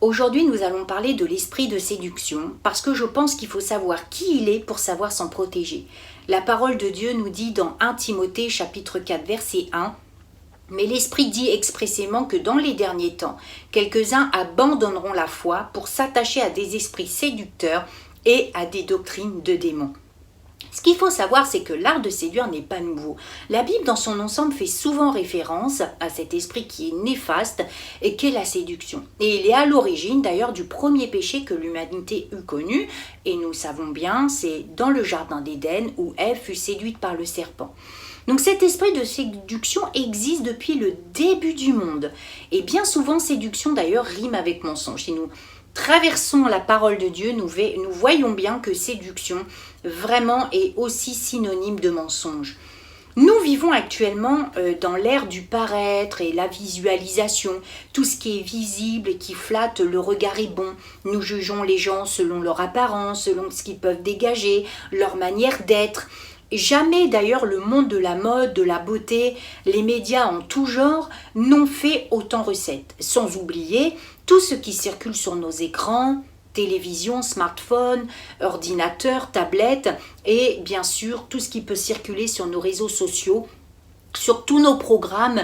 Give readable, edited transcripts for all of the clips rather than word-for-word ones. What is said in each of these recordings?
Aujourd'hui, nous allons parler de l'esprit de séduction parce que je pense qu'il faut savoir qui il est pour savoir s'en protéger. La parole de Dieu nous dit dans 1 Timothée chapitre 4 verset 1 « Mais l'Esprit dit expressément que dans les derniers temps, quelques-uns abandonneront la foi pour s'attacher à des esprits séducteurs et à des doctrines de démons. » Ce qu'il faut savoir, c'est que l'art de séduire n'est pas nouveau. La Bible, dans son ensemble, fait souvent référence à cet esprit qui est néfaste et qu'est la séduction. Et il est à l'origine, d'ailleurs, du premier péché que l'humanité eut connu. Et nous savons bien, c'est dans le jardin d'Éden où Ève fut séduite par le serpent. Donc cet esprit de séduction existe depuis le début du monde. Et bien souvent, séduction, d'ailleurs, rime avec mensonge. Si nous traversons la parole de Dieu, nous voyons bien que séduction vraiment est aussi synonyme de mensonge. Nous vivons actuellement dans l'ère du paraître et la visualisation. Tout ce qui est visible et qui flatte le regard est bon. Nous jugeons les gens selon leur apparence, selon ce qu'ils peuvent dégager, leur manière d'être. Jamais d'ailleurs le monde de la mode, de la beauté, les médias en tout genre n'ont fait autant recettes. Sans oublier tout ce qui circule sur nos écrans, télévision, smartphone, ordinateur, tablette et bien sûr tout ce qui peut circuler sur nos réseaux sociaux, sur tous nos programmes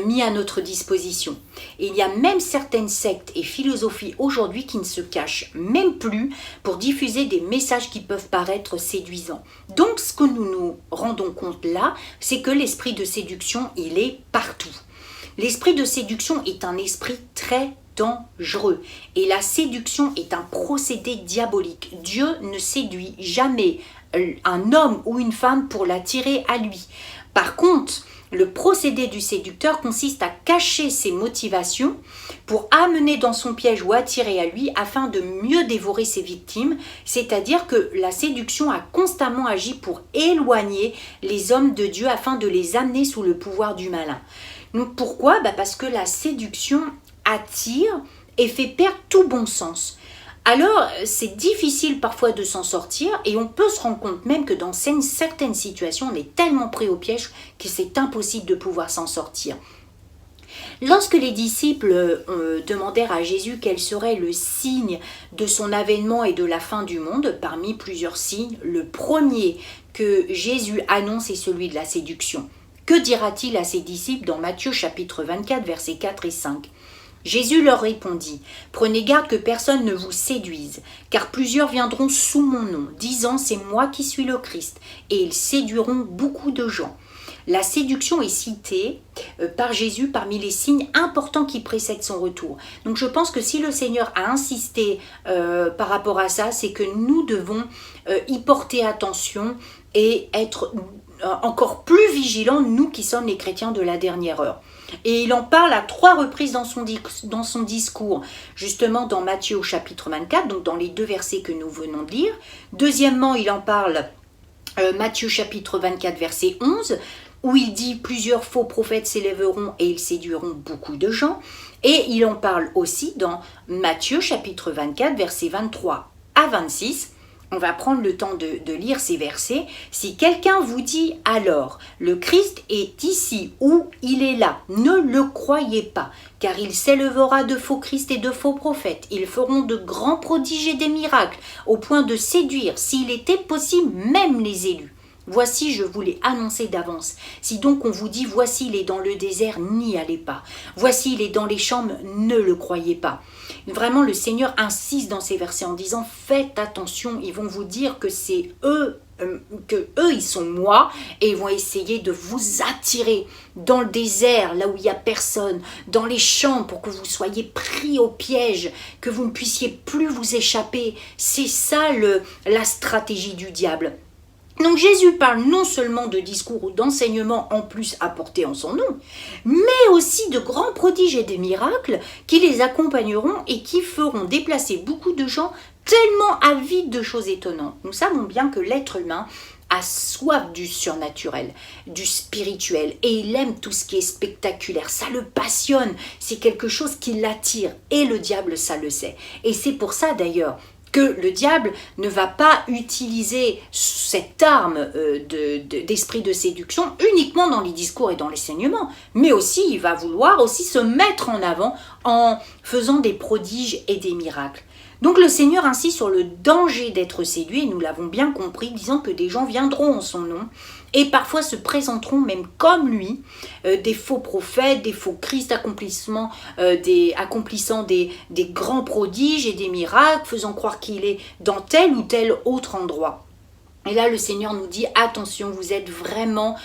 mis à notre disposition. Et il y a même certaines sectes et philosophies aujourd'hui qui ne se cachent même plus pour diffuser des messages qui peuvent paraître séduisants. Donc ce que nous nous rendons compte là, c'est que l'esprit de séduction, il est partout. L'esprit de séduction est un esprit très dangereux et la séduction est un procédé diabolique. Dieu ne séduit jamais un homme ou une femme pour l'attirer à lui. Par contre, le procédé du séducteur consiste à cacher ses motivations pour amener dans son piège ou attirer à lui afin de mieux dévorer ses victimes, c'est-à-dire que la séduction a constamment agi pour éloigner les hommes de Dieu afin de les amener sous le pouvoir du malin. Donc pourquoi ? Parce que la séduction attire et fait perdre tout bon sens. Alors, c'est difficile parfois de s'en sortir et on peut se rendre compte même que dans certaines situations, on est tellement pris au piège que c'est impossible de pouvoir s'en sortir. Lorsque les disciples demandèrent à Jésus quel serait le signe de son avènement et de la fin du monde, parmi plusieurs signes, le premier que Jésus annonce est celui de la séduction. Que dira-t-il à ses disciples dans Matthieu chapitre 24, versets 4 et 5 ? Jésus leur répondit, « Prenez garde que personne ne vous séduise, car plusieurs viendront sous mon nom, disant « C'est moi qui suis le Christ », et ils séduiront beaucoup de gens. » La séduction est citée par Jésus parmi les signes importants qui précèdent son retour. Donc je pense que si le Seigneur a insisté par rapport à ça, c'est que nous devons y porter attention et être encore plus vigilants, nous qui sommes les chrétiens de la dernière heure. Et il en parle à 3 reprises dans son discours, justement dans Matthieu au chapitre 24, donc dans les 2 versets que nous venons de lire. Deuxièmement, il en parle Matthieu chapitre 24, verset 11, où il dit « Plusieurs faux prophètes s'élèveront et ils séduiront beaucoup de gens ». Et il en parle aussi dans Matthieu chapitre 24, versets 23 à 26. On va prendre le temps de lire ces versets. « Si quelqu'un vous dit alors, le Christ est ici ou il est là, ne le croyez pas, car il s'élèvera de faux Christ et de faux prophètes. Ils feront de grands prodiges et des miracles, au point de séduire, s'il était possible, même les élus. Voici, je vous l'ai annoncé d'avance. Si donc on vous dit, voici il est dans le désert, n'y allez pas. Voici il est dans les chambres, ne le croyez pas. » Vraiment, le Seigneur insiste dans ces versets en disant, faites attention, ils vont vous dire que c'est eux, ils sont moi, et ils vont essayer de vous attirer dans le désert, là où il n'y a personne, dans les champs, pour que vous soyez pris au piège, que vous ne puissiez plus vous échapper. C'est ça la stratégie du diable. Donc Jésus parle non seulement de discours ou d'enseignements en plus apportés en son nom, mais aussi de grands prodiges et des miracles qui les accompagneront et qui feront déplacer beaucoup de gens tellement avides de choses étonnantes. Nous savons bien que l'être humain a soif du surnaturel, du spirituel, et il aime tout ce qui est spectaculaire, ça le passionne, c'est quelque chose qui l'attire, et le diable ça le sait. Et c'est pour ça d'ailleurs que le diable ne va pas utiliser cette arme d'esprit de séduction uniquement dans les discours et dans l'enseignement, mais aussi il va vouloir aussi se mettre en avant en faisant des prodiges et des miracles. Donc le Seigneur insiste sur le danger d'être séduit, et nous l'avons bien compris, disant que des gens viendront en son nom et parfois se présenteront même comme lui, des faux prophètes, des faux Christ accomplissant des grands prodiges et des miracles, faisant croire qu'il est dans tel ou tel autre endroit. Et là, le Seigneur nous dit, attention, vous êtes vraiment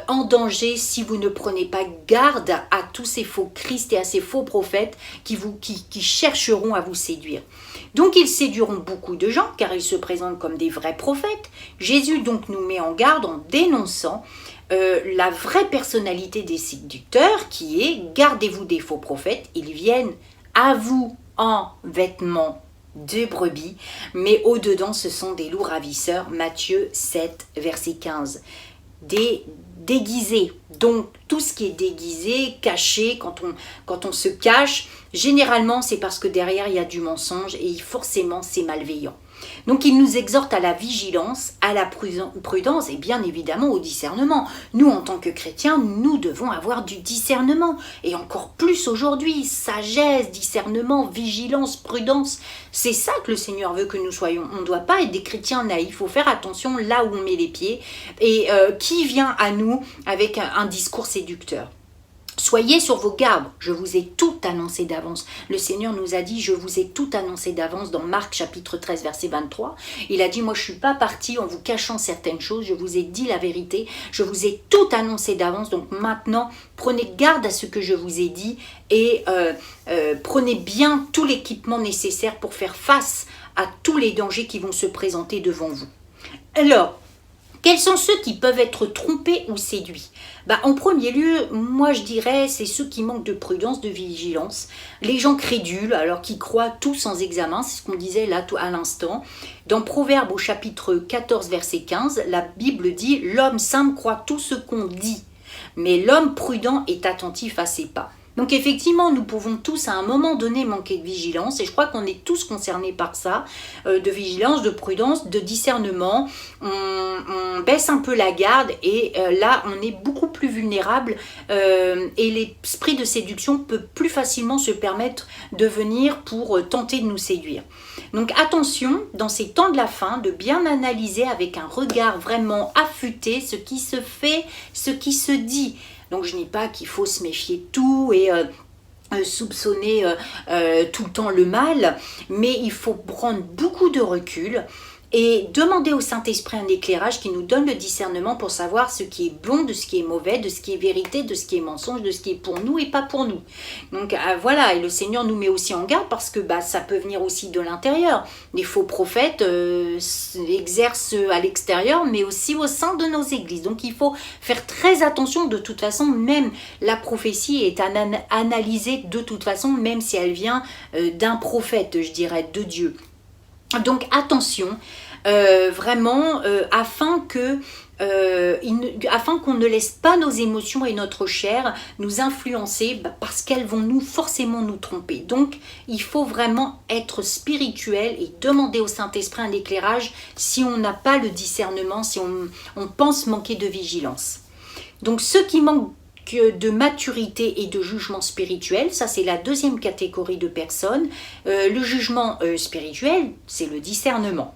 en danger si vous ne prenez pas garde à tous ces faux Christ et à ces faux prophètes qui chercheront à vous séduire. Donc, ils séduiront beaucoup de gens, car ils se présentent comme des vrais prophètes. Jésus donc nous met en garde en dénonçant la vraie personnalité des séducteurs, qui est, gardez-vous des faux prophètes, ils viennent à vous en vêtements de brebis, mais au-dedans ce sont des loups ravisseurs. Matthieu 7, verset 15. Déguisés, donc tout ce qui est déguisé, caché, quand on se cache, généralement c'est parce que derrière il y a du mensonge et forcément c'est malveillant. Donc il nous exhorte à la vigilance, à la prudence et bien évidemment au discernement. Nous en tant que chrétiens, nous devons avoir du discernement. Et encore plus aujourd'hui, sagesse, discernement, vigilance, prudence. C'est ça que le Seigneur veut que nous soyons. On ne doit pas être des chrétiens naïfs. Il faut faire attention là où on met les pieds. Et qui vient à nous avec un discours séducteur. Soyez sur vos gardes, je vous ai tout annoncé d'avance. Le Seigneur nous a dit, je vous ai tout annoncé d'avance dans Marc chapitre 13 verset 23. Il a dit, moi je ne suis pas parti en vous cachant certaines choses, je vous ai dit la vérité, je vous ai tout annoncé d'avance. Donc maintenant, prenez garde à ce que je vous ai dit et prenez bien tout l'équipement nécessaire pour faire face à tous les dangers qui vont se présenter devant vous. Alors, quels sont ceux qui peuvent être trompés ou séduits ? En premier lieu, moi je dirais, c'est ceux qui manquent de prudence, de vigilance. Les gens crédules, alors qui croient tout sans examen, c'est ce qu'on disait là à l'instant. Dans Proverbes au chapitre 14, verset 15, la Bible dit « L'homme simple croit tout ce qu'on dit, mais l'homme prudent est attentif à ses pas ». Donc effectivement, nous pouvons tous à un moment donné manquer de vigilance et je crois qu'on est tous concernés par ça, de vigilance, de prudence, de discernement. On baisse un peu la garde et là, on est beaucoup plus vulnérable et l'esprit de séduction peut plus facilement se permettre de venir pour tenter de nous séduire. Donc attention, dans ces temps de la fin, de bien analyser avec un regard vraiment affûté ce qui se fait, ce qui se dit. Donc je ne dis pas qu'il faut se méfier de tout et soupçonner tout le temps le mal, mais il faut prendre beaucoup de recul et demander au Saint-Esprit un éclairage qui nous donne le discernement pour savoir ce qui est bon, de ce qui est mauvais, de ce qui est vérité, de ce qui est mensonge, de ce qui est pour nous et pas pour nous. Donc voilà, et le Seigneur nous met aussi en garde parce que ça peut venir aussi de l'intérieur. Les faux prophètes exercent à l'extérieur, mais aussi au sein de nos églises. Donc il faut faire très attention. De toute façon, même la prophétie est analysée de toute façon, même si elle vient d'un prophète, je dirais, de Dieu. Donc attention, vraiment, afin qu'on ne laisse pas nos émotions et notre chair nous influencer parce qu'elles vont forcément nous tromper. Donc il faut vraiment être spirituel et demander au Saint-Esprit un éclairage si on n'a pas le discernement, si on pense manquer de vigilance. Donc ceux qui manquent de maturité et de jugement spirituel, ça c'est la deuxième catégorie de personnes. Le jugement spirituel, c'est le discernement.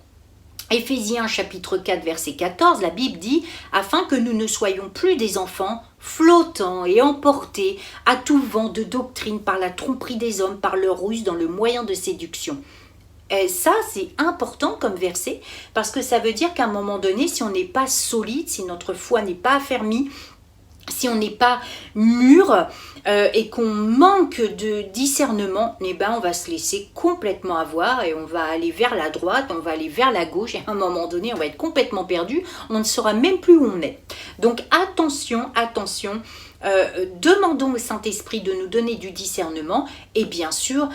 Éphésiens chapitre 4 verset 14, la Bible dit « Afin que nous ne soyons plus des enfants flottants et emportés à tout vent de doctrine par la tromperie des hommes, par leur ruse dans le moyen de séduction. » Et ça, c'est important comme verset parce que ça veut dire qu'à un moment donné, si on n'est pas solide, si notre foi n'est pas affermie, si on n'est pas mûr et qu'on manque de discernement, on va se laisser complètement avoir et on va aller vers la droite, on va aller vers la gauche et à un moment donné, on va être complètement perdu, on ne saura même plus où on est. Donc attention, demandons au Saint-Esprit de nous donner du discernement et bien sûr,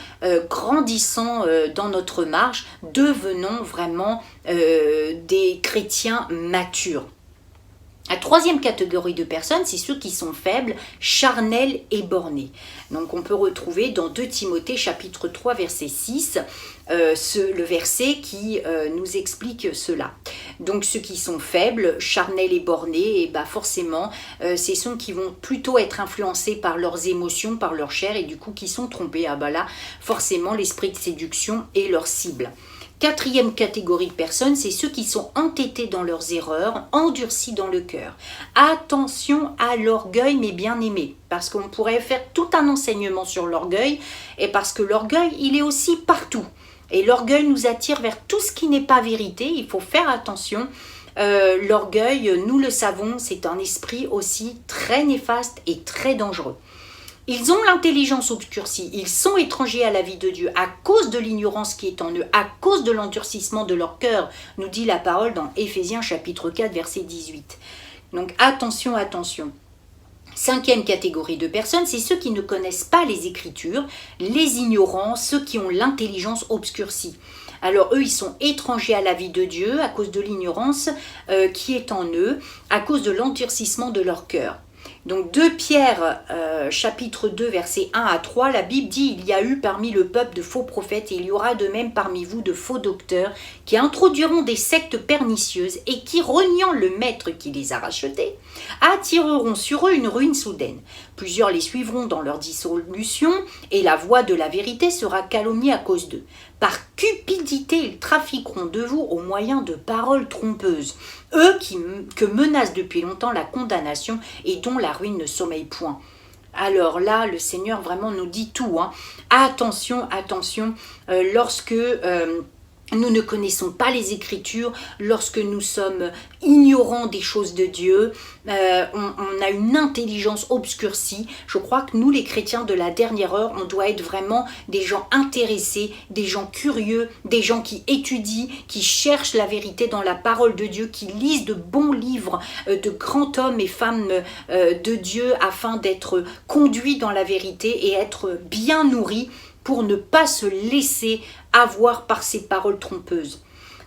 grandissant dans notre marche, devenons vraiment des chrétiens matures. La troisième catégorie de personnes, c'est ceux qui sont faibles, charnels et bornés. Donc on peut retrouver dans 2 Timothée chapitre 3 verset 6 le verset qui nous explique cela. Donc ceux qui sont faibles, charnels et bornés, et forcément c'est ceux qui vont plutôt être influencés par leurs émotions, par leur chair, et du coup qui sont trompés. Là forcément l'esprit de séduction est leur cible. Quatrième catégorie de personnes, c'est ceux qui sont entêtés dans leurs erreurs, endurcis dans le cœur. Attention à l'orgueil, mes bien-aimés, parce qu'on pourrait faire tout un enseignement sur l'orgueil, et parce que l'orgueil, il est aussi partout. Et l'orgueil nous attire vers tout ce qui n'est pas vérité, il faut faire attention. L'orgueil, nous le savons, c'est un esprit aussi très néfaste et très dangereux. Ils ont l'intelligence obscurcie, ils sont étrangers à la vie de Dieu à cause de l'ignorance qui est en eux, à cause de l'endurcissement de leur cœur, nous dit la parole dans Éphésiens chapitre 4 verset 18. Donc attention, attention. Cinquième catégorie de personnes, c'est ceux qui ne connaissent pas les Écritures, les ignorants, ceux qui ont l'intelligence obscurcie. Alors eux, ils sont étrangers à la vie de Dieu à cause de l'ignorance qui est en eux, à cause de l'endurcissement de leur cœur. Donc 2 Pierre chapitre 2 versets 1 à 3, la Bible dit: il y a eu parmi le peuple de faux prophètes et il y aura de même parmi vous de faux docteurs qui introduiront des sectes pernicieuses et qui, reniant le maître qui les a rachetés, attireront sur eux une ruine soudaine. Plusieurs les suivront dans leur dissolution et la voie de la vérité sera calomniée à cause d'eux. Par cupidité, ils trafiqueront de vous au moyen de paroles trompeuses, eux que menace depuis longtemps la condamnation et dont la ruine ne sommeille point. Alors là, le Seigneur vraiment nous dit tout. Attention, attention, lorsque nous ne connaissons pas les Écritures, lorsque nous sommes ignorants des choses de Dieu, on a une intelligence obscurcie. Je crois que nous, les chrétiens de la dernière heure, on doit être vraiment des gens intéressés, des gens curieux, des gens qui étudient, qui cherchent la vérité dans la parole de Dieu, qui lisent de bons livres de grands hommes et femmes de Dieu afin d'être conduits dans la vérité et être bien nourris pour ne pas se laisser avoir par ces paroles trompeuses.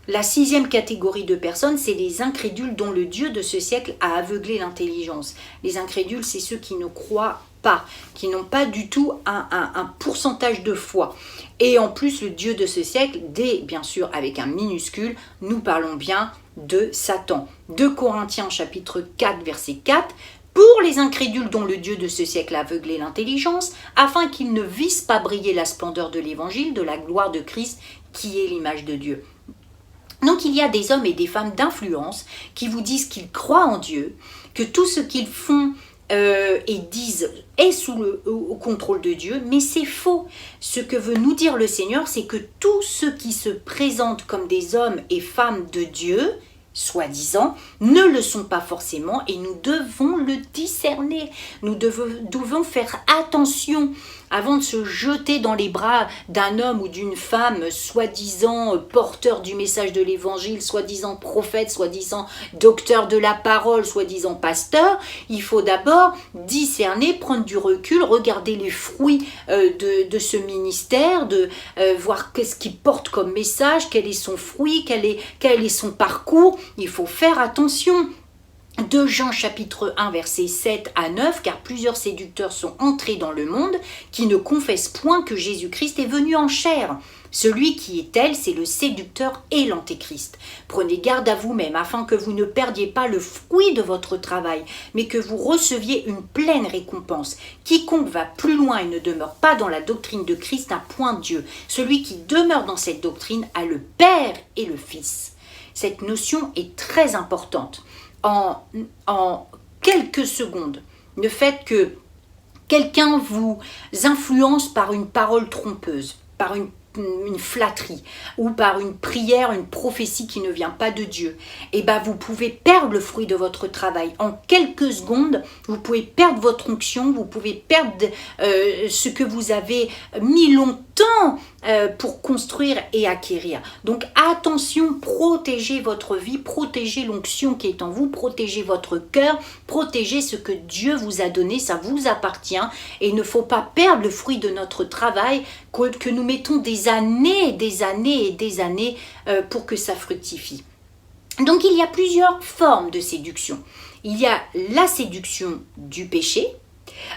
La 6e catégorie de personnes, c'est les incrédules dont le Dieu de ce siècle a aveuglé l'intelligence. Les incrédules, c'est ceux qui ne croient pas, qui n'ont pas du tout un pourcentage de foi. Et en plus, le Dieu de ce siècle, bien sûr avec un minuscule, nous parlons bien de Satan. 2 Corinthiens chapitre 4 verset 4, pour les incrédules dont le Dieu de ce siècle a aveuglé l'intelligence, afin qu'ils ne vissent pas briller la splendeur de l'évangile, de la gloire de Christ, qui est l'image de Dieu. Donc il y a des hommes et des femmes d'influence qui vous disent qu'ils croient en Dieu, que tout ce qu'ils font et disent est au contrôle de Dieu, mais c'est faux. Ce que veut nous dire le Seigneur, c'est que tous ceux qui se présentent comme des hommes et femmes de Dieu, soi-disant, ne le sont pas forcément et nous devons le discerner. Nous devons faire attention avant de se jeter dans les bras d'un homme ou d'une femme soi-disant porteur du message de l'évangile, soi-disant prophète, soi-disant docteur de la parole, soi-disant pasteur. Il faut d'abord discerner, prendre du recul, regarder les fruits de ce ministère, voir qu'est-ce qu'il porte comme message, quel est son fruit, quel est son parcours. Il faut faire attention. 2 Jean chapitre 1 versets 7 à 9, car plusieurs séducteurs sont entrés dans le monde qui ne confessent point que Jésus-Christ est venu en chair. Celui qui est tel, c'est le séducteur et l'antéchrist. Prenez garde à vous-même afin que vous ne perdiez pas le fruit de votre travail, mais que vous receviez une pleine récompense. Quiconque va plus loin et ne demeure pas dans la doctrine de Christ n'a point Dieu. Celui qui demeure dans cette doctrine a le Père et le Fils. Cette notion est très importante. En quelques secondes, le fait que quelqu'un vous influence par une parole trompeuse, par une flatterie ou par une prière, une prophétie qui ne vient pas de Dieu, vous pouvez perdre le fruit de votre travail. En quelques secondes, vous pouvez perdre votre onction, vous pouvez perdre ce que vous avez mis longtemps pour construire et acquérir. Donc attention, protégez votre vie, protégez l'onction qui est en vous, protégez votre cœur, protégez ce que Dieu vous a donné, ça vous appartient et il ne faut pas perdre le fruit de notre travail que nous mettons des années et des années et des années pour que ça fructifie. Donc il y a plusieurs formes de séduction. Il y a la séduction du péché.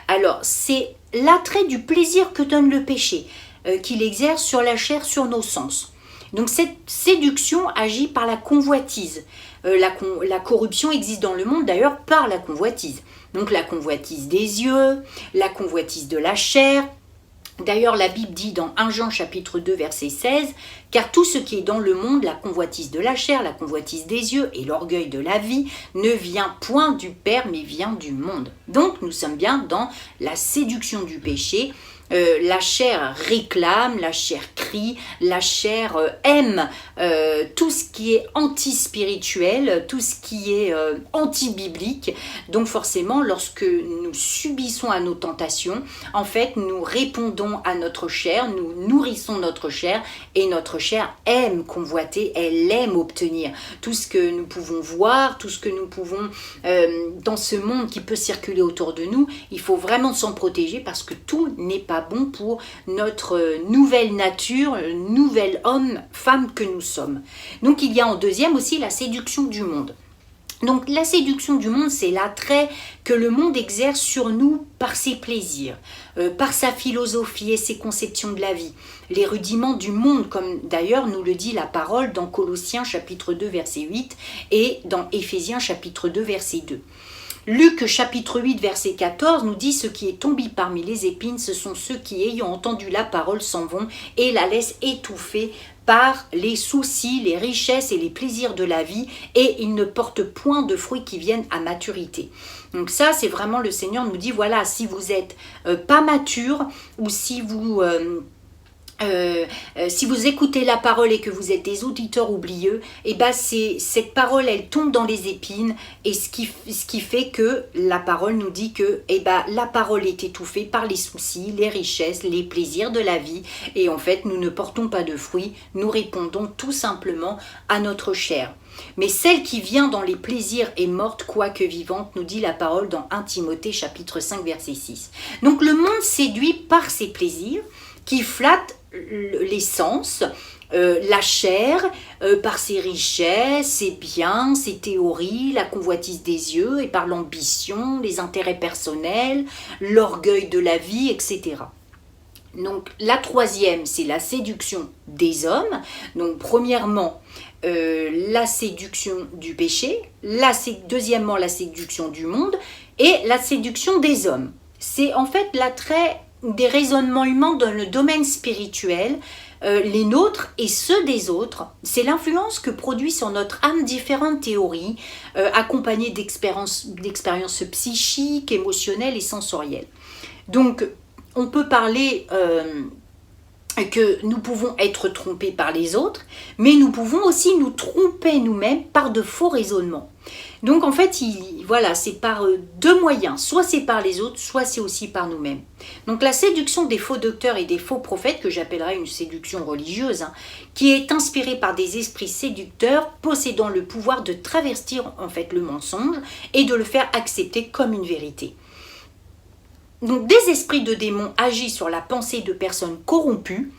Alors c'est l'attrait du plaisir que donne le péché, qu'il exerce sur la chair, sur nos sens. Donc cette séduction agit par la convoitise. La corruption existe dans le monde d'ailleurs par la convoitise. Donc la convoitise des yeux, la convoitise de la chair. D'ailleurs, la Bible dit dans 1 Jean chapitre 2 verset 16 « Car tout ce qui est dans le monde, la convoitise de la chair, la convoitise des yeux et l'orgueil de la vie, ne vient point du Père, mais vient du monde. » Donc, nous sommes bien dans la séduction du péché. La chair réclame, la chair crie, la chair aime tout ce qui est anti-spirituel, tout ce qui est anti-biblique. Donc forcément, lorsque nous subissons à nos tentations, en fait, nous répondons à notre chair, nous nourrissons notre chair et notre chair aime convoiter, elle aime obtenir tout ce que nous pouvons voir, tout ce que nous pouvons dans ce monde qui peut circuler autour de nous. Il faut vraiment s'en protéger parce que tout n'est pas bon pour notre nouvelle nature, nouvel homme, femme que nous sommes. Donc il y a en deuxième aussi la séduction du monde. Donc la séduction du monde, c'est l'attrait que le monde exerce sur nous par ses plaisirs, par sa philosophie et ses conceptions de la vie. Les rudiments du monde, comme d'ailleurs nous le dit la parole dans Colossiens chapitre 2 verset 8 et dans Éphésiens chapitre 2 verset 2. Luc chapitre 8 verset 14 nous dit « Ce qui est tombé parmi les épines, ce sont ceux qui, ayant entendu la parole, s'en vont et la laissent étouffer par les soucis, les richesses et les plaisirs de la vie, et ils ne portent point de fruits qui viennent à maturité. » Donc ça, c'est vraiment le Seigneur nous dit « Voilà, si vous n'êtes pas mature ou si vous... si vous écoutez la parole et que vous êtes des auditeurs oublieux, et ben cette parole elle tombe dans les épines et ce qui fait que la parole nous dit que la parole est étouffée par les soucis, les richesses, les plaisirs de la vie et en fait nous ne portons pas de fruits, nous répondons tout simplement à notre chair. Mais celle qui vient dans les plaisirs est morte quoique vivante, nous dit la parole dans 1 Timothée chapitre 5 verset 6. Donc le monde séduit par ses plaisirs qui flattent les sens, la chair, par ses richesses, ses biens, ses théories, la convoitise des yeux et par l'ambition, les intérêts personnels, l'orgueil de la vie, etc. Donc la troisième, c'est la séduction des hommes. Donc premièrement, la séduction du péché, deuxièmement la séduction du monde et la séduction des hommes. C'est en fait l'attrait des raisonnements humains dans le domaine spirituel, les nôtres et ceux des autres. C'est l'influence que produit sur notre âme différentes théories, accompagnées d'expériences psychiques, émotionnelles et sensorielles. Donc, on peut parler que nous pouvons être trompés par les autres, mais nous pouvons aussi nous tromper nous-mêmes par de faux raisonnements. Donc en fait, voilà, c'est par deux moyens, soit c'est par les autres, soit c'est aussi par nous-mêmes. Donc la séduction des faux docteurs et des faux prophètes, que j'appellerais une séduction religieuse, qui est inspirée par des esprits séducteurs possédant le pouvoir de travestir en fait le mensonge et de le faire accepter comme une vérité. Donc des esprits de démons agissent sur la pensée de personnes corrompues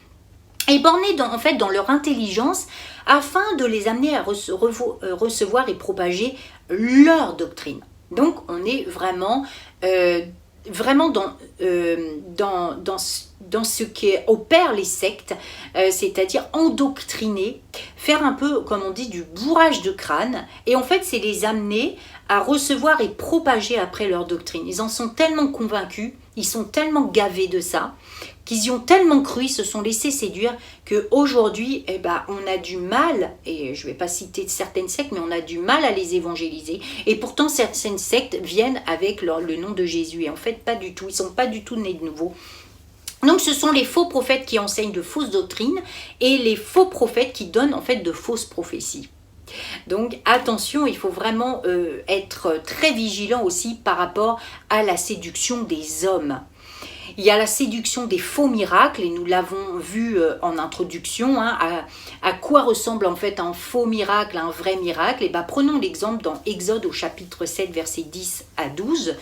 et bornées dans leur intelligence afin de les amener à recevoir et propager leur doctrine. Donc on est vraiment dans ce qu'opèrent les sectes, c'est-à-dire endoctriner, faire un peu, comme on dit, du bourrage de crâne, et en fait c'est les amener à recevoir et propager après leur doctrine. Ils en sont tellement convaincus, ils sont tellement gavés de ça, qu'ils y ont tellement cru, ils se sont laissés séduire, qu'aujourd'hui, on a du mal, et je ne vais pas citer certaines sectes, mais on a du mal à les évangéliser. Et pourtant, certaines sectes viennent avec le nom de Jésus. Et en fait, pas du tout. Ils ne sont pas du tout nés de nouveau. Donc, ce sont les faux prophètes qui enseignent de fausses doctrines et les faux prophètes qui donnent en fait de fausses prophéties. Donc attention, il faut vraiment être très vigilant aussi par rapport à la séduction des hommes. Il y a la séduction des faux miracles et nous l'avons vu en introduction, à quoi ressemble en fait un faux miracle, un vrai miracle. Et prenons l'exemple dans Exode au chapitre 7 versets 10 à 12.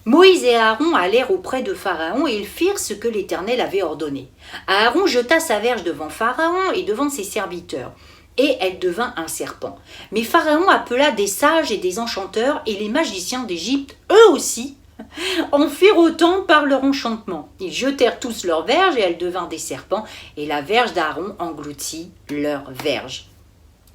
Moïse et Aaron allèrent auprès de Pharaon et ils firent ce que l'Éternel avait ordonné. Aaron jeta sa verge devant Pharaon et devant ses serviteurs. et elle devint un serpent. Mais Pharaon appela des sages et des enchanteurs, et les magiciens d'Égypte, eux aussi, en firent autant par leur enchantement. Ils jetèrent tous leurs verges et elles devinrent des serpents, et la verge d'Aaron engloutit leur verge.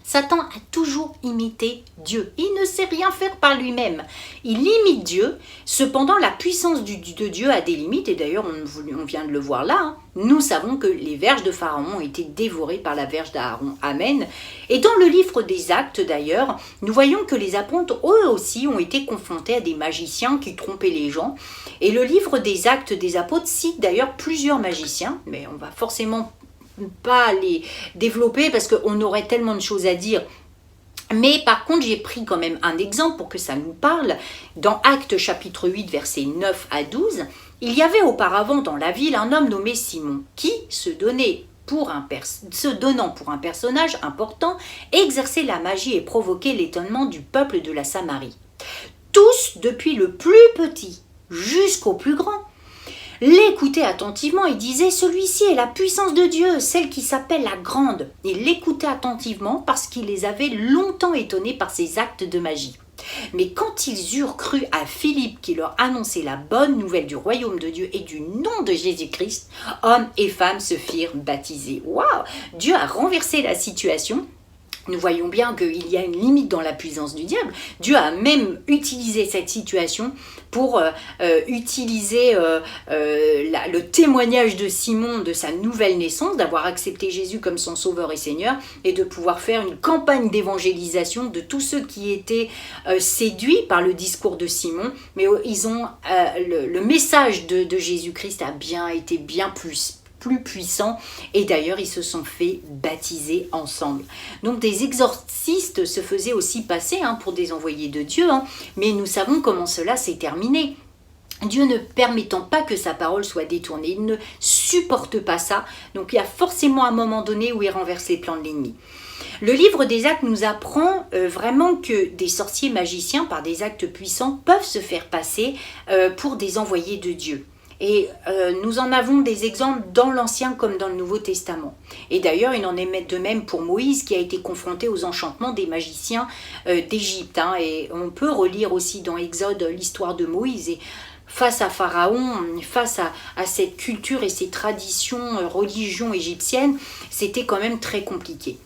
Satan a toujours imité Dieu. Il ne sait rien faire par lui-même. Il imite Dieu. Cependant, la puissance de Dieu a des limites. Et d'ailleurs, on vient de le voir là. Hein. Nous savons que les verges de Pharaon ont été dévorées par la verge d'Aaron. Amen. Et dans le livre des Actes, d'ailleurs, nous voyons que les apôtres, eux aussi, ont été confrontés à des magiciens qui trompaient les gens. Et le livre des Actes des apôtres cite d'ailleurs plusieurs magiciens. Mais on va forcément pas les développer parce qu'on aurait tellement de choses à dire. Mais par contre, j'ai pris quand même un exemple pour que ça nous parle. Dans Actes chapitre 8, versets 9 à 12, il y avait auparavant dans la ville un homme nommé Simon qui, se donnant pour un personnage important, exerçait la magie et provoquait l'étonnement du peuple de la Samarie. Tous, depuis le plus petit jusqu'au plus grand, l'écoutaient attentivement et disaient « Celui-ci est la puissance de Dieu, celle qui s'appelle la grande ». Ils l'écoutaient attentivement parce qu'il les avait longtemps étonnés par ses actes de magie. Mais quand ils eurent cru à Philippe qui leur annonçait la bonne nouvelle du royaume de Dieu et du nom de Jésus-Christ, hommes et femmes se firent baptiser. Waouh! Dieu a renversé la situation. Nous voyons bien qu'il y a une limite dans la puissance du diable. Dieu a même utilisé cette situation pour utiliser le témoignage de Simon de sa nouvelle naissance, d'avoir accepté Jésus comme son sauveur et Seigneur, et de pouvoir faire une campagne d'évangélisation de tous ceux qui étaient séduits par le discours de Simon. Mais ils ont le message de Jésus-Christ a été bien plus puissant, et d'ailleurs ils se sont fait baptiser ensemble. Donc des exorcistes se faisaient aussi passer pour des envoyés de Dieu, mais nous savons comment cela s'est terminé. Dieu ne permettant pas que sa parole soit détournée, il ne supporte pas ça, donc il y a forcément un moment donné où il renverse les plans de l'ennemi. Le livre des Actes nous apprend vraiment que des sorciers magiciens, par des actes puissants, peuvent se faire passer pour des envoyés de Dieu. Et nous en avons des exemples dans l'Ancien comme dans le Nouveau Testament. Et d'ailleurs, il en est de même pour Moïse qui a été confronté aux enchantements des magiciens d'Égypte. Et on peut relire aussi dans Exode l'histoire de Moïse. Et face à Pharaon, face à cette culture et ces traditions, religions égyptiennes, c'était quand même très compliqué.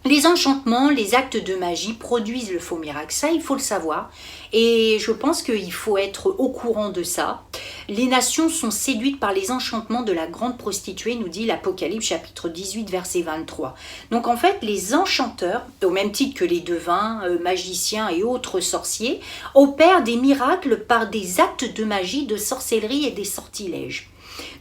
Les enchantements, les actes de magie produisent le faux miracle, ça il faut le savoir, et je pense qu'il faut être au courant de ça. Les nations sont séduites par les enchantements de la grande prostituée, nous dit l'Apocalypse chapitre 18 verset 23. Donc en fait les enchanteurs, au même titre que les devins, magiciens et autres sorciers, opèrent des miracles par des actes de magie, de sorcellerie et des sortilèges.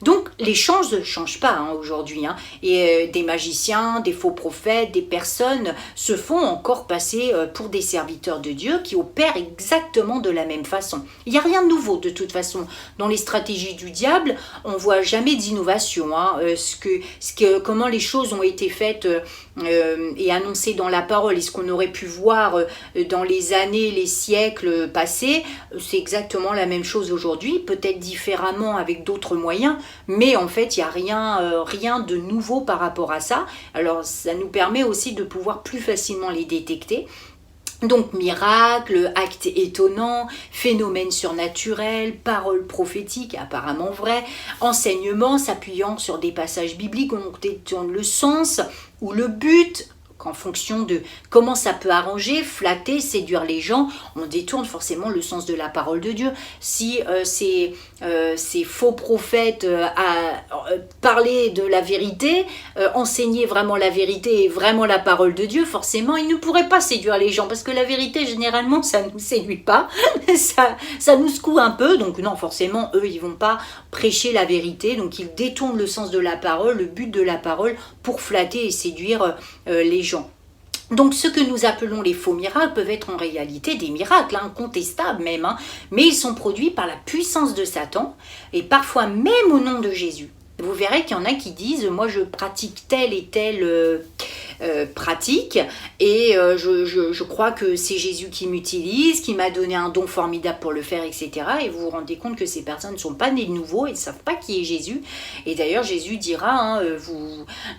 Donc les choses ne changent pas aujourd'hui, et des magiciens, des faux prophètes, des personnes se font encore passer pour des serviteurs de Dieu qui opèrent exactement de la même façon. Il n'y a rien de nouveau de toute façon. Dans les stratégies du diable, on ne voit jamais d'innovation. Comment les choses ont été faites et annoncées dans la parole et ce qu'on aurait pu voir dans les années, les siècles passés, c'est exactement la même chose aujourd'hui, peut-être différemment avec d'autres moyens, mais en fait il n'y a rien de nouveau par rapport à ça. Alors ça nous permet aussi de pouvoir plus facilement les détecter. Donc miracles, actes étonnants, phénomènes surnaturels, paroles prophétiques apparemment vraies, enseignements s'appuyant sur des passages bibliques, on détourne le sens ou le but, qu'en fonction de comment ça peut arranger, flatter, séduire les gens, on détourne forcément le sens de la parole de Dieu. Si ces faux prophètes parlaient de la vérité, enseignaient vraiment la vérité et vraiment la parole de Dieu, forcément, ils ne pourraient pas séduire les gens, parce que la vérité, généralement, ça ne nous séduit pas, ça nous secoue un peu, donc non, forcément, eux, ils ne vont pas prêcher la vérité, donc ils détournent le sens de la parole, le but de la parole, pour flatter et séduire les gens. Donc ce que nous appelons les faux miracles peuvent être en réalité des miracles, incontestables même, mais ils sont produits par la puissance de Satan et parfois même au nom de Jésus. vous verrez qu'il y en a qui disent « moi je pratique telle et telle pratique et je crois que c'est Jésus qui m'utilise, qui m'a donné un don formidable pour le faire, etc. » Et vous vous rendez compte que ces personnes ne sont pas nées de nouveau et ne savent pas qui est Jésus. Et d'ailleurs Jésus dira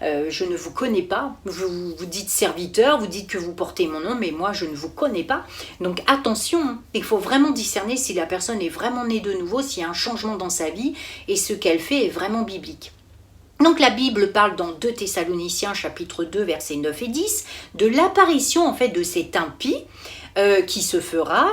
je ne vous connais pas, vous dites serviteur, vous dites que vous portez mon nom, mais moi je ne vous connais pas. Donc attention, il faut vraiment discerner si la personne est vraiment née de nouveau, s'il y a un changement dans sa vie et ce qu'elle fait est vraiment biblique. Donc la Bible parle dans 2 Thessaloniciens chapitre 2 versets 9 et 10 de l'apparition en fait de cet impie qui se fera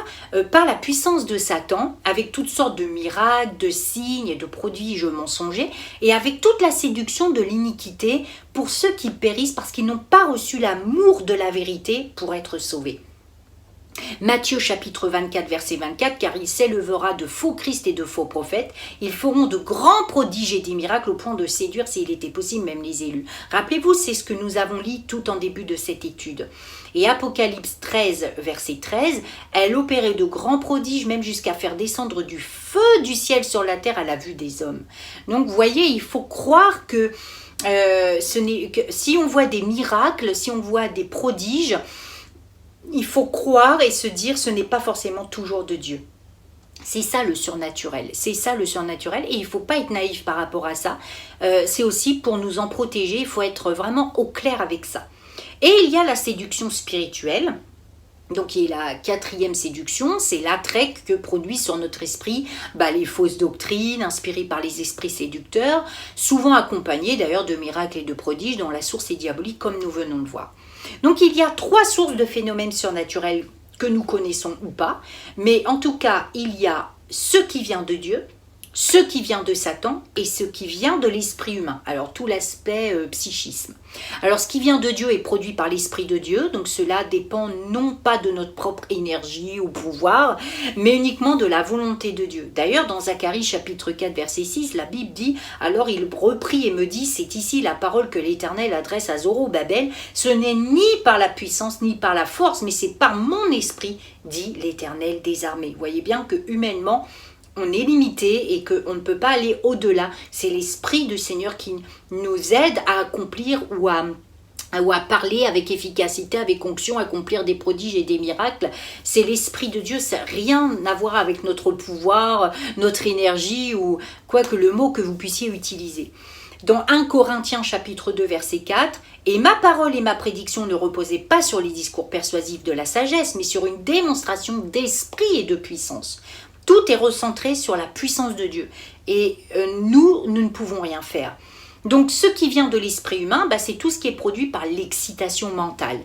par la puissance de Satan avec toutes sortes de miracles, de signes et de prodiges mensongers et avec toute la séduction de l'iniquité pour ceux qui périssent parce qu'ils n'ont pas reçu l'amour de la vérité pour être sauvés. Matthieu chapitre 24 verset 24, car il s'élèvera de faux Christ et de faux prophètes, ils feront de grands prodiges et des miracles au point de séduire s'il était possible même les élus. Rappelez-vous, c'est ce que nous avons lu tout en début de cette étude. Et Apocalypse 13 verset 13, elle opérait de grands prodiges même jusqu'à faire descendre du feu du ciel sur la terre à la vue des hommes. Donc vous voyez, il faut croire que, si on voit des miracles, si on voit des prodiges, il faut croire et se dire ce n'est pas forcément toujours de Dieu. C'est ça le surnaturel, et il ne faut pas être naïf par rapport à ça. C'est aussi pour nous en protéger, il faut être vraiment au clair avec ça. Et il y a la séduction spirituelle, donc qui est la 4e séduction, c'est l'attrait que produit sur notre esprit les fausses doctrines inspirées par les esprits séducteurs, souvent accompagnées d'ailleurs de miracles et de prodiges dont la source est diabolique comme nous venons de voir. Donc il y a 3 sources de phénomènes surnaturels que nous connaissons ou pas, mais en tout cas il y a ce qui vient de Dieu, ce qui vient de Satan et ce qui vient de l'esprit humain. Alors tout l'aspect psychisme. Alors ce qui vient de Dieu est produit par l'esprit de Dieu, donc cela dépend non pas de notre propre énergie ou pouvoir, mais uniquement de la volonté de Dieu. D'ailleurs dans Zacharie chapitre 4 verset 6, la Bible dit « Alors il reprit et me dit, c'est ici la parole que l'Éternel adresse à Zorobabel, ce n'est ni par la puissance ni par la force, mais c'est par mon esprit, dit l'Éternel des armées. » Vous voyez bien que humainement, on est limité et qu'on ne peut pas aller au-delà. C'est l'Esprit du Seigneur qui nous aide à accomplir ou à parler avec efficacité, avec onction, accomplir des prodiges et des miracles. C'est l'Esprit de Dieu, ça n'a rien à voir avec notre pouvoir, notre énergie ou quoi que le mot que vous puissiez utiliser. Dans 1 Corinthiens chapitre 2 verset 4, « Et ma parole et ma prédiction ne reposaient pas sur les discours persuasifs de la sagesse, mais sur une démonstration d'esprit et de puissance. » Tout est recentré sur la puissance de Dieu. Et nous ne pouvons rien faire. Donc ce qui vient de l'esprit humain, c'est tout ce qui est produit par l'excitation mentale,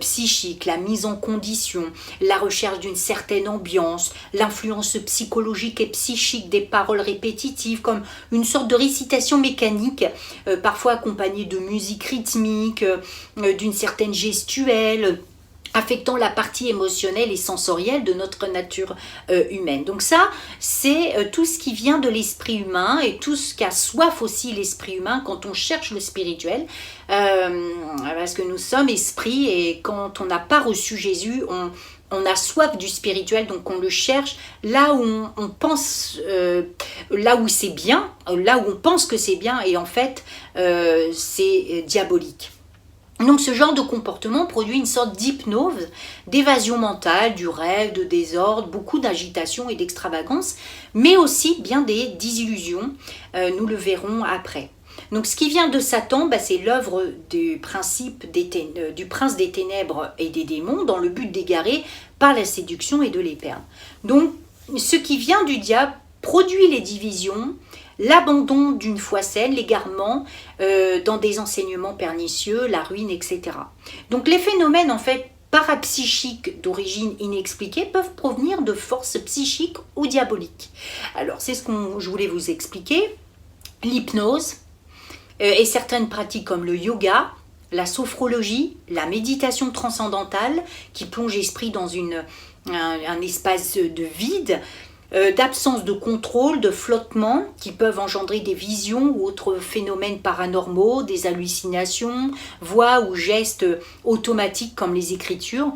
psychique, la mise en condition, la recherche d'une certaine ambiance, l'influence psychologique et psychique des paroles répétitives, comme une sorte de récitation mécanique, parfois accompagnée de musique rythmique, d'une certaine gestuelle, affectant la partie émotionnelle et sensorielle de notre nature humaine. Donc ça, c'est tout ce qui vient de l'esprit humain et tout ce qu'a soif aussi l'esprit humain quand on cherche le spirituel, parce que nous sommes esprit et quand on n'a pas reçu Jésus, on a soif du spirituel, donc on le cherche là où on pense, là où c'est bien, là où on pense que c'est bien et en fait c'est diabolique. Donc ce genre de comportement produit une sorte d'hypnose, d'évasion mentale, du rêve, de désordre, beaucoup d'agitation et d'extravagance, mais aussi bien des désillusions, nous le verrons après. Donc ce qui vient de Satan, c'est l'œuvre du prince des ténèbres et des démons dans le but d'égarer par la séduction et de les perdre. Donc ce qui vient du diable produit les divisions, l'abandon d'une foi saine, l'égarement dans des enseignements pernicieux, la ruine, etc. Donc les phénomènes en fait parapsychiques d'origine inexpliquée peuvent provenir de forces psychiques ou diaboliques. Alors c'est ce que je voulais vous expliquer. L'hypnose et certaines pratiques comme le yoga, la sophrologie, la méditation transcendantale qui plonge l'esprit dans un espace de vide, d'absence de contrôle, de flottement qui peuvent engendrer des visions ou autres phénomènes paranormaux, des hallucinations, voix ou gestes automatiques comme les écritures.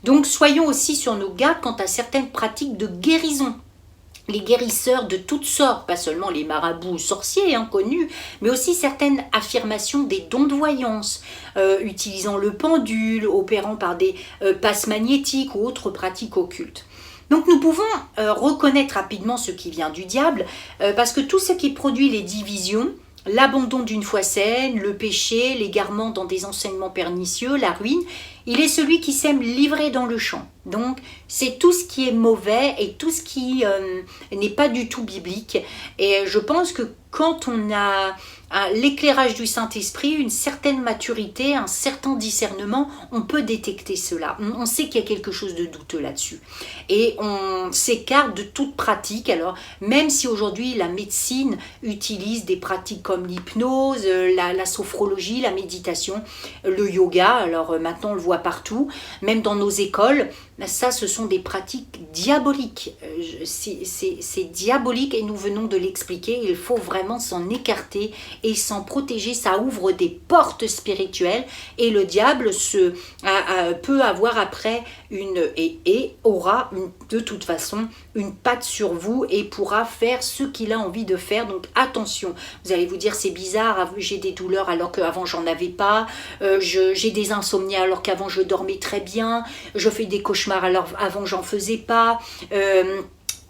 Donc soyons aussi sur nos gardes quant à certaines pratiques de guérison les guérisseurs de toutes sortes, pas seulement les marabouts sorciers connus, mais aussi certaines affirmations des dons de voyance, utilisant le pendule, opérant par des passes magnétiques ou autres pratiques occultes. Donc nous pouvons reconnaître rapidement ce qui vient du diable, parce que tout ce qui produit les divisions, l'abandon d'une foi saine, le péché, l'égarement dans des enseignements pernicieux, la ruine, il est celui qui sème livré dans le champ. Donc c'est tout ce qui est mauvais et tout ce qui n'est pas du tout biblique. Et je pense que quand on a l'éclairage du Saint-Esprit, une certaine maturité, un certain discernement, on peut détecter cela. On sait qu'il y a quelque chose de douteux là-dessus. Et on s'écarte de toute pratique. Alors, même si aujourd'hui la médecine utilise des pratiques comme l'hypnose, la sophrologie, la méditation, le yoga, alors maintenant on le voit partout, même dans nos écoles, ça ce sont des pratiques diaboliques. C'est diabolique et nous venons de l'expliquer. Il faut vraiment s'en écarter et s'en protéger. Ça ouvre des portes spirituelles et le diable peut avoir après aura de toute façon une patte sur vous et pourra faire ce qu'il a envie de faire. Donc attention, vous allez vous dire c'est bizarre, j'ai des douleurs alors qu'avant j'en avais pas, j'ai des insomnies alors qu'avant je dormais très bien, je fais des cauchemars alors avant j'en faisais pas,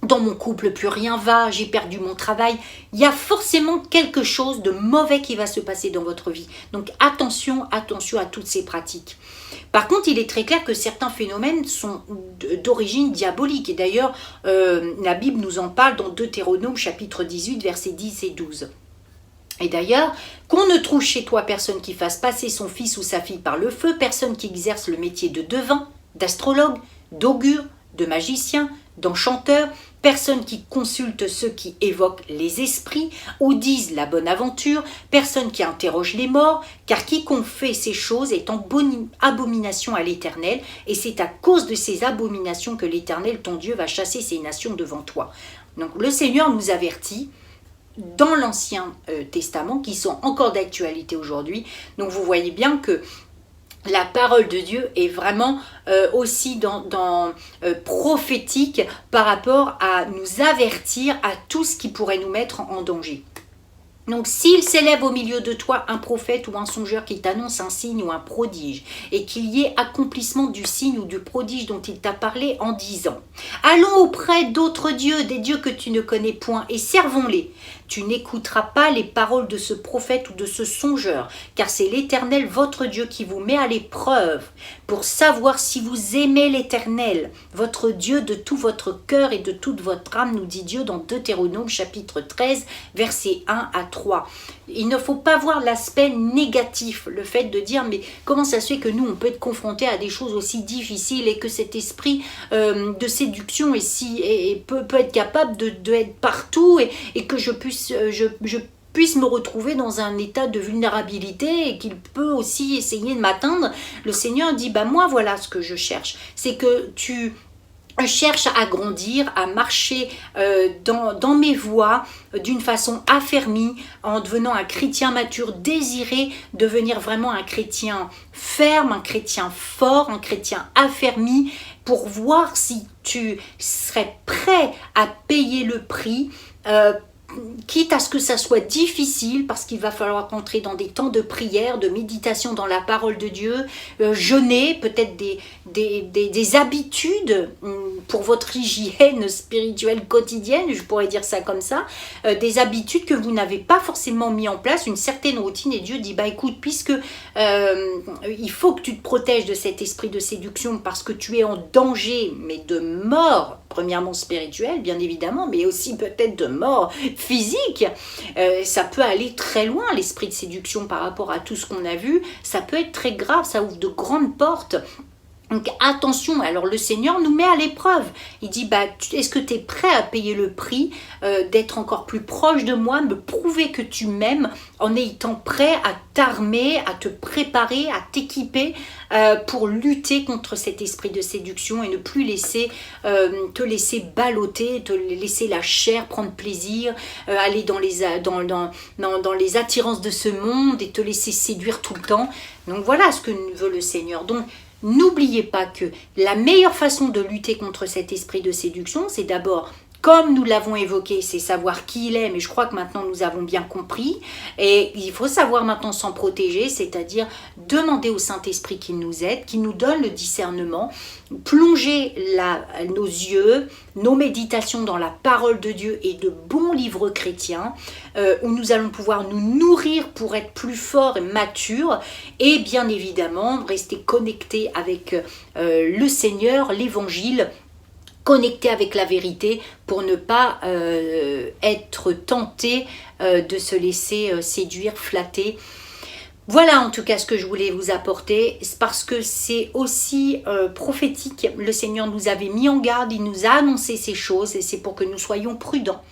dans mon couple plus rien va, j'ai perdu mon travail. Il y a forcément quelque chose de mauvais qui va se passer dans votre vie. Donc attention à toutes ces pratiques. Par contre, il est très clair que certains phénomènes sont d'origine diabolique. Et d'ailleurs, la Bible nous en parle dans Deutéronome chapitre 18, versets 10 et 12. Et d'ailleurs, qu'on ne trouve chez toi personne qui fasse passer son fils ou sa fille par le feu, personne qui exerce le métier de devin, d'astrologue, d'augure, de magicien, d'enchanteur, personne qui consulte ceux qui évoquent les esprits ou disent la bonne aventure, personne qui interroge les morts, car quiconque fait ces choses est en abomination à l'Éternel, et c'est à cause de ces abominations que l'Éternel, ton Dieu, va chasser ces nations devant toi. Donc le Seigneur nous avertit dans l'Ancien Testament, qui sont encore d'actualité aujourd'hui. Donc vous voyez bien que la parole de Dieu est vraiment aussi prophétique par rapport à nous avertir à tout ce qui pourrait nous mettre en danger. Donc s'il s'élève au milieu de toi un prophète ou un songeur qui t'annonce un signe ou un prodige, et qu'il y ait accomplissement du signe ou du prodige dont il t'a parlé en disant « Allons auprès d'autres dieux, des dieux que tu ne connais point, et servons-les » tu n'écouteras pas les paroles de ce prophète ou de ce songeur, car c'est l'Éternel votre Dieu qui vous met à l'épreuve pour savoir si vous aimez l'Éternel, votre Dieu, de tout votre cœur et de toute votre âme, nous dit Dieu dans Deutéronome chapitre 13, versets 1 à 3. Il ne faut pas voir l'aspect négatif, le fait de dire mais comment ça se fait que nous on peut être confrontés à des choses aussi difficiles et que cet esprit de séduction peut être capable de être partout et que je puisse me retrouver dans un état de vulnérabilité et qu'il peut aussi essayer de m'atteindre. Le Seigneur dit moi voilà ce que je cherche, c'est que tu cherche à grandir, à marcher dans mes voies d'une façon affermie, en devenant un chrétien mature, désiré devenir vraiment un chrétien ferme, un chrétien fort, un chrétien affermi, pour voir si tu serais prêt à payer le prix, quitte à ce que ça soit difficile, parce qu'il va falloir rentrer dans des temps de prière, de méditation dans la parole de Dieu, jeûner, peut-être des habitudes pour votre hygiène spirituelle quotidienne, je pourrais dire ça comme ça, des habitudes que vous n'avez pas forcément mis en place, une certaine routine, et Dieu dit écoute, puisque il faut que tu te protèges de cet esprit de séduction parce que tu es en danger, mais de mort, premièrement spirituelle bien évidemment, mais aussi peut-être de mort physique, ça peut aller très loin, l'esprit de séduction par rapport à tout ce qu'on a vu, ça peut être très grave, ça ouvre de grandes portes. Donc attention, alors le Seigneur nous met à l'épreuve. Il dit, est-ce que tu es prêt à payer le prix d'être encore plus proche de moi, me prouver que tu m'aimes en étant prêt à t'armer, à te préparer, à t'équiper pour lutter contre cet esprit de séduction et ne plus te laisser balloter, te laisser la chair prendre plaisir, aller dans les attirances de ce monde et te laisser séduire tout le temps. Donc voilà ce que veut le Seigneur. Donc n'oubliez pas que la meilleure façon de lutter contre cet esprit de séduction, c'est d'abord comme nous l'avons évoqué, c'est savoir qui il est, mais je crois que maintenant nous avons bien compris. Et il faut savoir maintenant s'en protéger, c'est-à-dire demander au Saint-Esprit qu'il nous aide, qu'il nous donne le discernement, plonger nos yeux, nos méditations dans la parole de Dieu et de bons livres chrétiens, où nous allons pouvoir nous nourrir pour être plus forts et matures, et bien évidemment rester connectés avec le Seigneur, l'Évangile, connecté avec la vérité pour ne pas être tenté de se laisser séduire, flatter. Voilà en tout cas ce que je voulais vous apporter, parce que c'est aussi prophétique. Le Seigneur nous avait mis en garde, il nous a annoncé ces choses et c'est pour que nous soyons prudents.